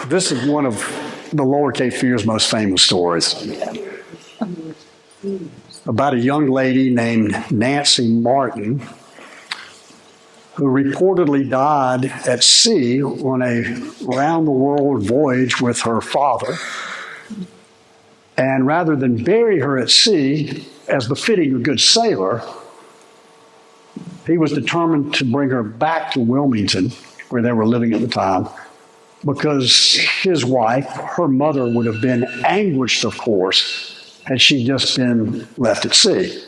This is one of the Lower Cape Fear's most famous stories. About a young lady named Nancy Martin who reportedly died at sea on a round-the-world voyage with her father. And rather than bury her at sea, as befitting a good sailor, he was determined to bring her back to Wilmington, where they were living at the time, because his wife, her mother, would have been anguished, of course, had she just been left at sea.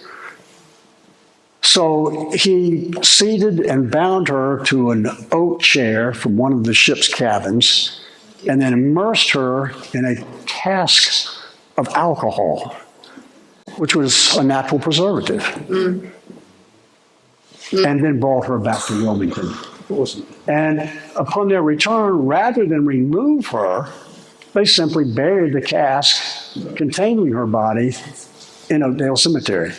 So he seated and bound her to an oak chair from one of the ship's cabins and then immersed her in a cask of alcohol, which was a natural preservative, and then brought her back to Wilmington. And upon their return, rather than remove her, they simply buried the cask containing her body in Oakdale Cemetery.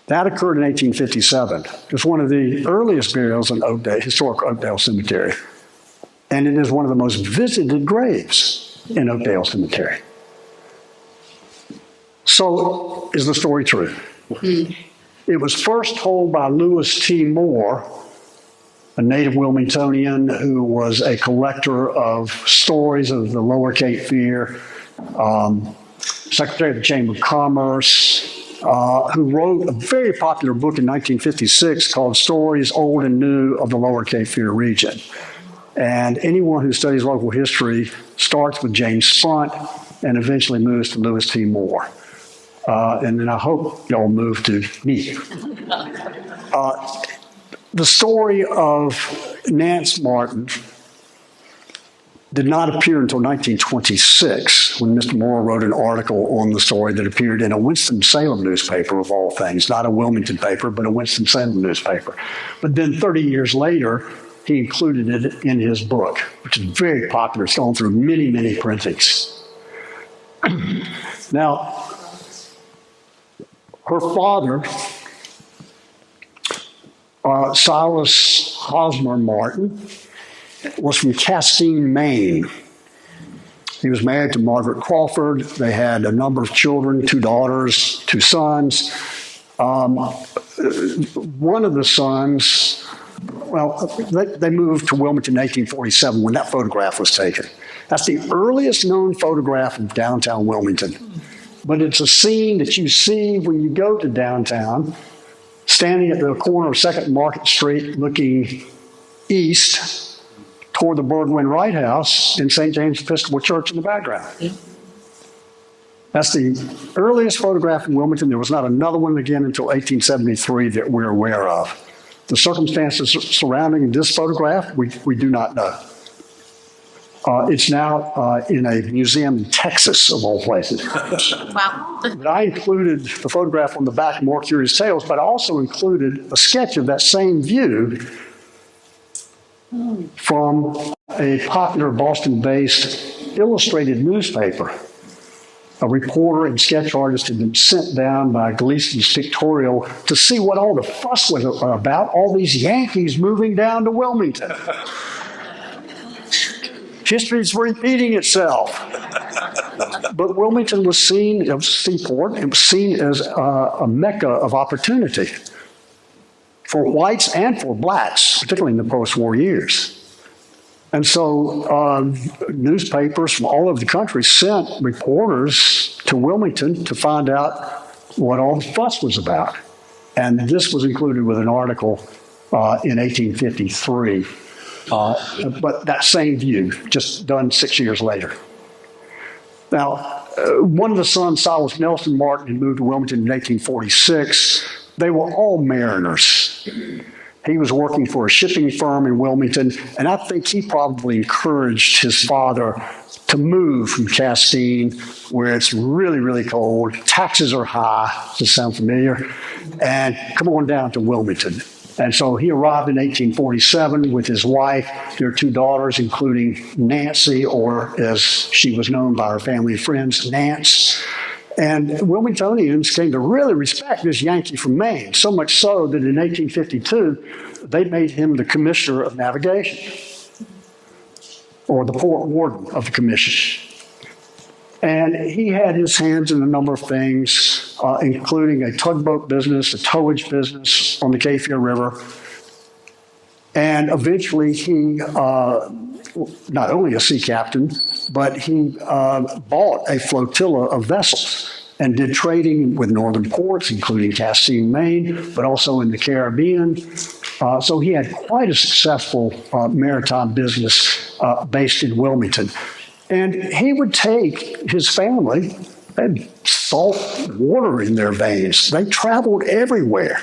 That occurred in 1857. It was one of the earliest burials in historic Oakdale Cemetery. And it is one of the most visited graves in Oakdale Cemetery. So, is the story true? It was first told by Lewis T. Moore, a native Wilmingtonian who was a collector of stories of the Lower Cape Fear, Secretary of the Chamber of Commerce, who wrote a very popular book in 1956 called Stories Old and New of the Lower Cape Fear Region. And anyone who studies local history starts with James Spunt and eventually moves to Lewis T. Moore. And then I hope y'all move to me. The story of Nance Martin did not appear until 1926, when Mr. Moore wrote an article on the story that appeared in a Winston-Salem newspaper, of all things, not a Wilmington paper, but a Winston-Salem newspaper. But then 30 years later, he included it in his book, which is very popular. It's gone through many, many printings. Now, her father, Silas Hosmer Martin, was from Castine, Maine. He was married to Margaret Crawford. They had a number of children, 2 daughters, 2 sons. One of the sons, well, they moved to Wilmington in 1847 when that photograph was taken. That's the earliest known photograph of downtown Wilmington. But it's a scene that you see when you go to downtown, standing at the corner of 2nd Market Street looking east toward the Birdwin Wright House and St. James Episcopal Church in the background. That's the earliest photograph in Wilmington. There was not another one again until 1873 that we're aware of. The circumstances surrounding this photograph, we do not know. It's now in a museum in Texas, of all places. Wow. But I included the photograph on the back of More Curious Tales, but I also included a sketch of that same view from a popular Boston-based illustrated newspaper. A reporter and sketch artist had been sent down by Gleason's pictorial to see what all the fuss was about, all these Yankees moving down to Wilmington. History's repeating itself. But Wilmington was seen, it was Seaport, it was seen as a mecca of opportunity for whites and for blacks, particularly in the post-war years. And so newspapers from all over the country sent reporters to Wilmington to find out what all the fuss was about. And this was included with an article in 1853. But that same view, just done 6 years later. Now, one of the sons, Silas Nelson Martin, had moved to Wilmington in 1846. They were all mariners. He was working for a shipping firm in Wilmington, and I think he probably encouraged his father to move from Castine, where it's really, really cold, taxes are high, does this sound familiar? And come on down to Wilmington. And so he arrived in 1847 with his wife, their 2 daughters, including Nancy, or as she was known by her family and friends, Nance. And Wilmingtonians came to really respect this Yankee from Maine, so much so that in 1852, they made him the Commissioner of Navigation. or the port warden of the commission. And he had his hands in a number of things, including a tugboat business, a towage business on the Kafir River. And eventually he, not only a sea captain, but he bought a flotilla of vessels and did trading with northern ports, including Castine, Maine, but also in the Caribbean. So he had quite a successful maritime business based in Wilmington. And he would take his family, they had salt water in their veins. They traveled everywhere.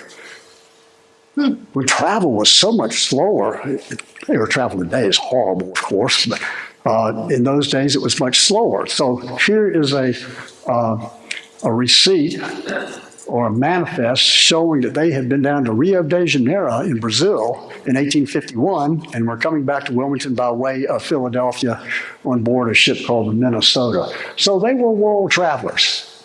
When travel was so much slower, air travel today is horrible, of course, but in those days it was much slower. So here is a receipt or a manifest showing that they had been down to Rio de Janeiro in Brazil in 1851 and were coming back to Wilmington by way of Philadelphia on board a ship called the Minnesota. So they were world travelers.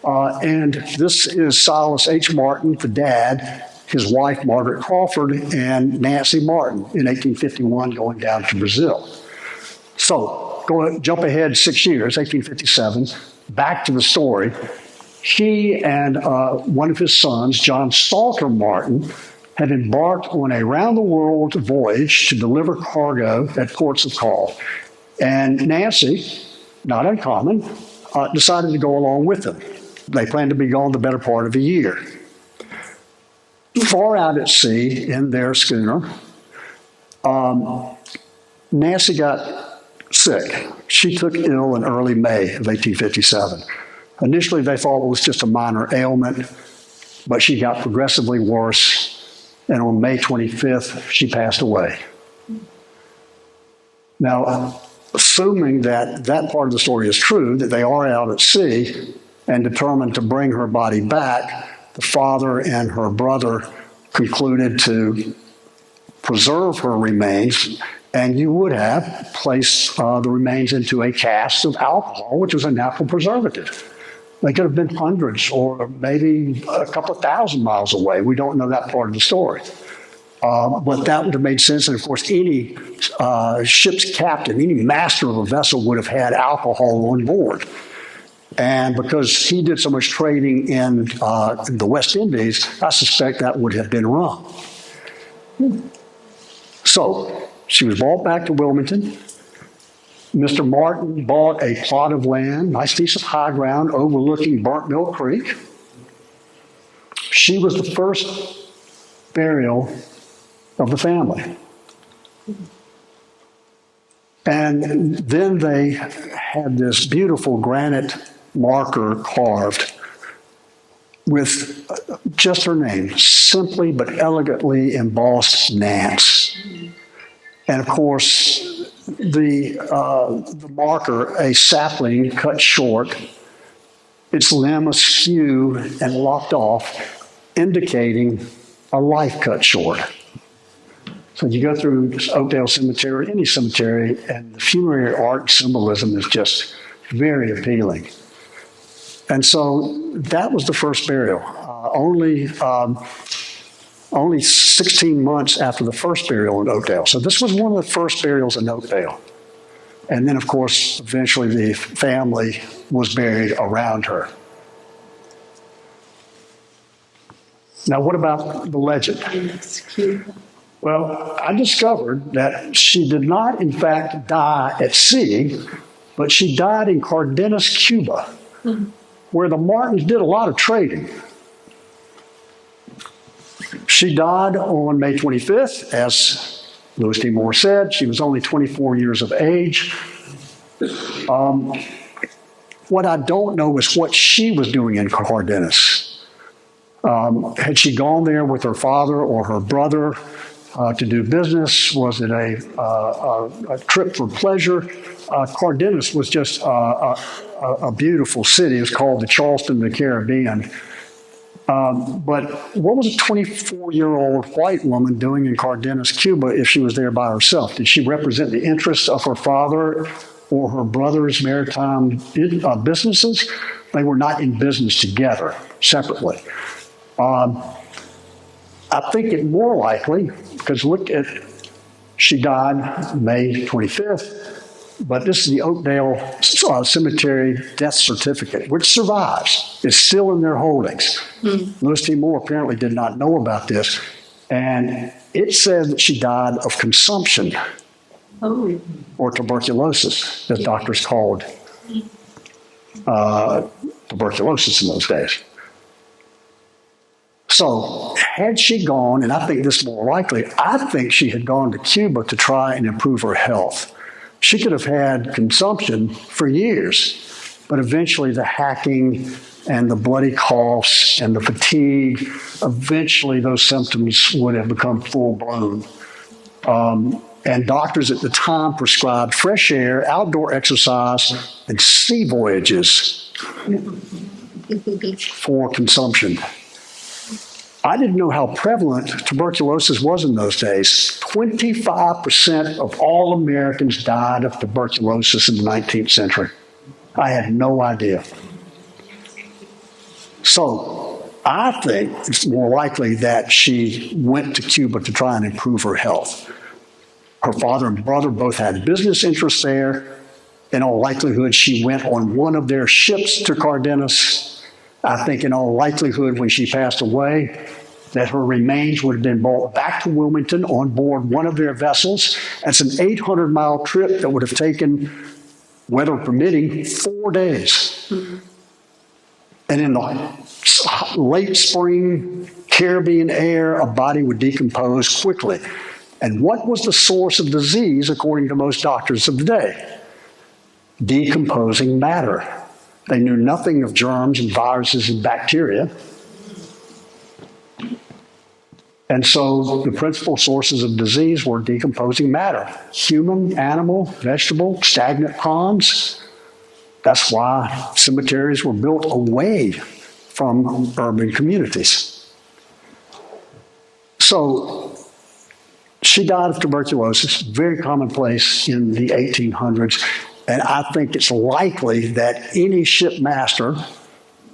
And this is Silas H. Martin, the dad, his wife, Margaret Crawford, and Nancy Martin in 1851 going down to Brazil. So jump ahead 6 years, 1857, back to the story. He and one of his sons, John Salter Martin, had embarked on a round-the-world voyage to deliver cargo at ports of call. And Nancy, not uncommon, decided to go along with them. They planned to be gone the better part of a year. Far out at sea in their schooner, Nancy got sick. She took ill in early May of 1857. Initially, they thought it was just a minor ailment, but she got progressively worse, and on May 25th, she passed away. Now, assuming that that part of the story is true, that they are out at sea and determined to bring her body back, the father and her brother concluded to preserve her remains, and you would have placed the remains into a cask of alcohol, which was a natural preservative. They could have been hundreds or maybe a couple of thousand miles away. We don't know that part of the story. But that would have made sense. And of course, any ship's captain, any master of a vessel would have had alcohol on board. And because he did so much trading in the West Indies, I suspect that would have been rum. So she was brought back to Wilmington. Mr. Martin bought a plot of land, nice piece of high ground overlooking Burnt Mill Creek. She was the first burial of the family. And then they had this beautiful granite marker carved with just her name, simply but elegantly embossed Nance. And of course, the marker, a sapling cut short, its limb askew and lopped off, indicating a life cut short. So you go through Oakdale Cemetery, any cemetery, and the funerary art symbolism is just very appealing. And so that was the first burial. Only 16 months after the first burial in Oakdale. So this was one of the first burials in Oakdale. And then, of course, eventually the family was buried around her. Now, what about the legend? That's cute. Well, I discovered that she did not, in fact, die at sea, but she died in Cardenas, Cuba, where the Martins did a lot of trading. She died on May 25th, as Louis T. Moore said. She was only 24 years of age. What I don't know is what she was doing in Cardenas. Had she gone there with her father or her brother to do business? Was it a trip for pleasure? Cardenas was just a beautiful city. It was called the Charleston of the Caribbean. But what was a 24-year-old white woman doing in Cardenas, Cuba, if she was there by herself? Did she represent the interests of her father or her brother's maritime businesses? They were not in business together, separately. I think it more likely, because look at She died May 25th. But this is the Oakdale Cemetery death certificate, which survives. It's still in their holdings. Louis T. Moore apparently did not know about this. And it said that she died of consumption or tuberculosis, as doctors called tuberculosis in those days. So had she gone, and I think this is more likely, I think she had gone to Cuba to try and improve her health. She could have had consumption for years, but eventually the hacking and the bloody coughs and the fatigue, eventually those symptoms would have become full-blown. And doctors at the time prescribed fresh air, outdoor exercise, and sea voyages for consumption. I didn't know how prevalent tuberculosis was in those days. 25% of all Americans died of tuberculosis in the 19th century. I had no idea. So I think it's more likely that she went to Cuba to try and improve her health. Her father and brother both had business interests there. In all likelihood, she went on one of their ships to Cardenas. I think in all likelihood, when she passed away, that her remains would have been brought back to Wilmington on board one of their vessels. That's an 800-mile trip that would have taken, weather permitting, 4 days. And in the late spring Caribbean air, a body would decompose quickly. And what was the source of disease, according to most doctors of the day? Decomposing matter. They knew nothing of germs and viruses and bacteria. And so the principal sources of disease were decomposing matter. Human, animal, vegetable, stagnant ponds. That's why cemeteries were built away from urban communities. So she died of tuberculosis, very commonplace in the 1800s. And I think it's likely that any shipmaster,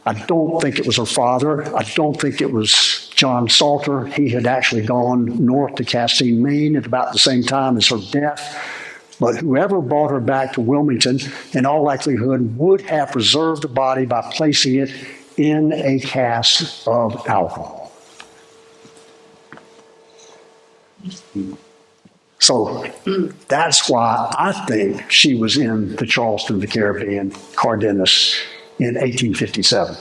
I don't think it was her father, I don't think it was John Salter. He had actually gone north to Castine, Maine at about the same time as her death. But whoever brought her back to Wilmington, in all likelihood, would have preserved the body by placing it in a cask of alcohol. So that's why I think she was in the Charleston of the Caribbean, Cardenas, in 1857.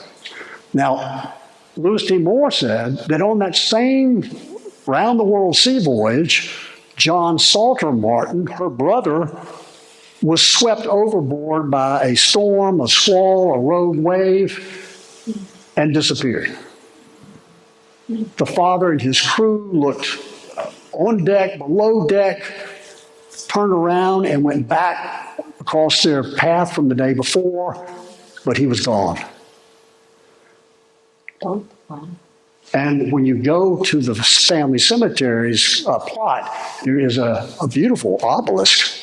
Now, Louis T. Moore said that on that same round-the-world sea voyage, John Salter Martin, her brother, was swept overboard by a storm, a squall, a rogue wave, and disappeared. The father and his crew looked on deck, below deck, turned around and went back across their path from the day before, but he was gone. And when you go to the family cemetery's plot, there is a beautiful obelisk.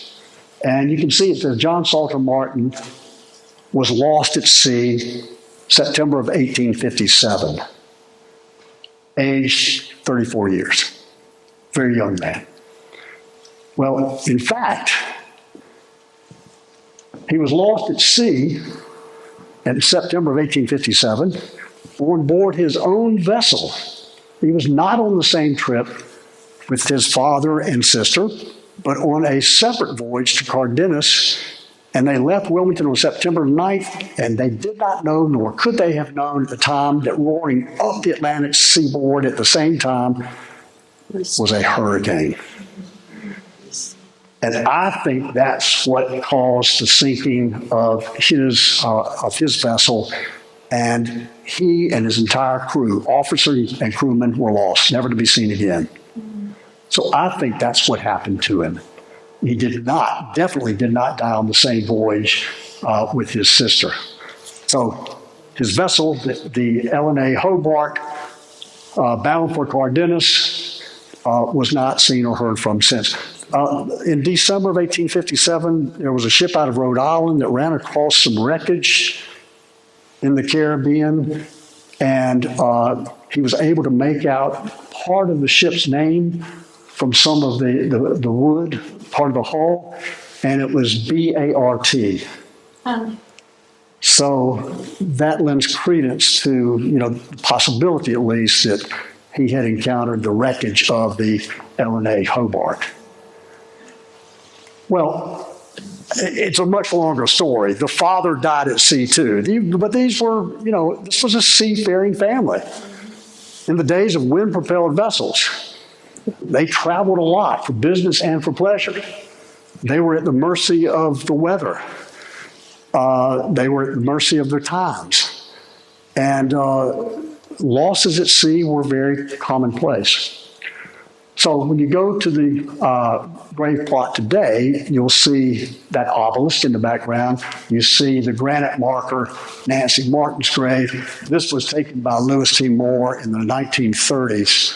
And you can see it says John Salter Martin was lost at sea September of 1857, age 34 years. Very young man. Well, in fact, he was lost at sea in September of 1857 on board his own vessel. He was not on the same trip with his father and sister, but on a separate voyage to Cardenas, and they left Wilmington on September 9th, and they did not know, nor could they have known at the time, that roaring up the Atlantic seaboard at the same time was a hurricane. And I think that's what caused the sinking of his vessel, and he and his entire crew, officers and crewmen, were lost, never to be seen again. So I think that's what happened to him. He definitely did not die on the same voyage with his sister. So his vessel, the LNA Hobart, bound for Cardenas, was not seen or heard from since. In December of 1857, there was a ship out of Rhode Island that ran across some wreckage in the Caribbean, and he was able to make out part of the ship's name, from some of the wood part of the hull, and it was B-A-R-T. So that lends credence to, the possibility at least that he had encountered the wreckage of the L&A Hobart. Well, it's a much longer story. The father died at sea too, but these were, this was a seafaring family. In the days of wind-propelled vessels, they traveled a lot for business and for pleasure. They were at the mercy of the weather. They were at the mercy of their times. And losses at sea were very commonplace. So when you go to the grave plot today, you'll see that obelisk in the background. You see the granite marker, Nancy Martin's grave. This was taken by Lewis T. Moore in the 1930s.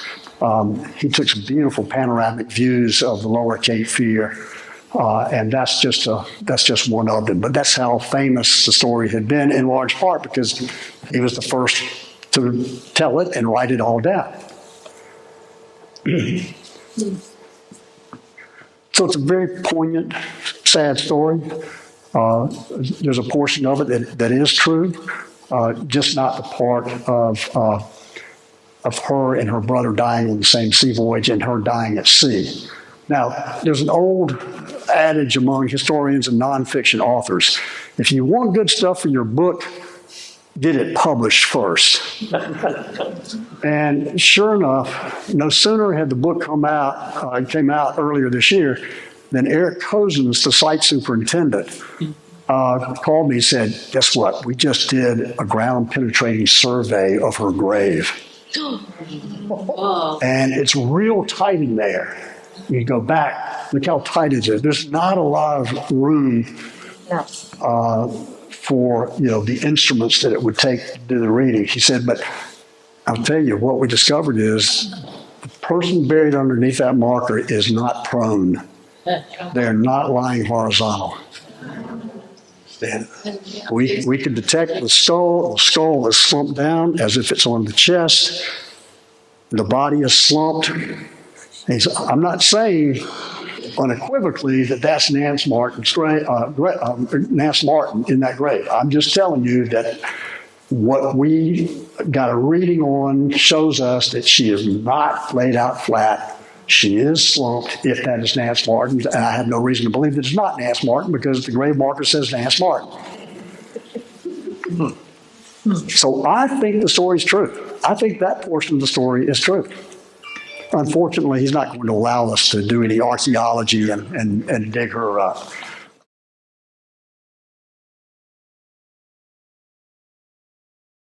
He took some beautiful panoramic views of the lower Cape Fear. And that's just one of them. But that's how famous the story had been, in large part because he was the first to tell it and write it all down. So it's a very poignant, sad story. There's a portion of it that is true, just not the part of her and her brother dying on the same sea voyage and her dying at sea. Now, there's an old adage among historians and nonfiction authors: if you want good stuff for your book, get it published first. And sure enough, no sooner had the book came out earlier this year, than Eric Cozens, the site superintendent, called me and said, guess what? We just did a ground-penetrating survey of her grave. And it's real tight in there. You go back, look how tight it is. There's not a lot of room for the instruments that it would take to do the reading. He said, but I'll tell you, what we discovered is the person buried underneath that marker is not prone. They're not lying horizontal. We could detect the skull. The skull is slumped down as if it's on the chest. The body is slumped. I'm not saying unequivocally that that's Nance Martin's grave, Nance Martin in that grave. I'm just telling you that what we got a reading on shows us that she is not laid out flat. She is slumped, if that is Nance Martin. And I have no reason to believe that it's not Nance Martin because the grave marker says Nance Martin. So I think the story's true. I think that portion of the story is true. Unfortunately, he's not going to allow us to do any archaeology and dig her up.